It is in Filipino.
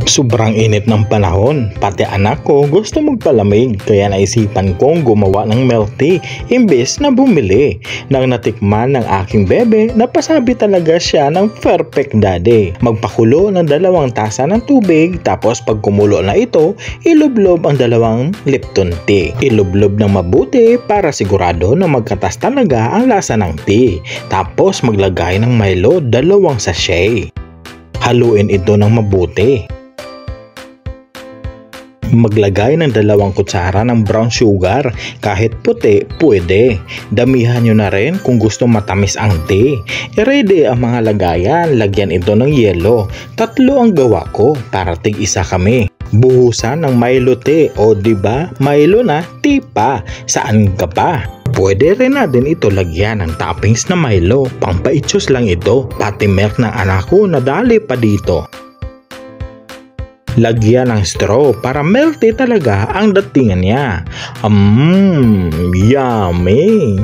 Sobrang init ng panahon, pati anak ko gusto magpalamig kaya naisipan kong gumawa ng milk tea imbes na bumili. Nang natikman ng aking bebe, napasabi talaga siya ng perfect daddy. Magpakulo ng 2 tasa ng tubig tapos pag kumulo na ito, ilublob ang 2 Lipton tea. Ilublob ng mabuti para sigurado na magkatas talaga ang lasa ng tea. Tapos maglagay ng Milo 2 sachet. Haluin ito ng mabuti. Maglagay ng 2 kutsara ng brown sugar, kahit puti pwede. Damihan nyo na rin kung gusto matamis ang tea. I-ready ang mga lagayan, lagyan ito ng yelo. 3 ang gawa ko, para tig-1 kami. Buhusan ng Milo tea, o diba Milo na, tea pa, saan ka pa? Pwede rin natin ito lagyan ng toppings na Milo, pampaityos lang ito, pati milk ng anak ko nadali pa dito. Lagyan ng straw para melty talaga ang datingan niya. Yummy!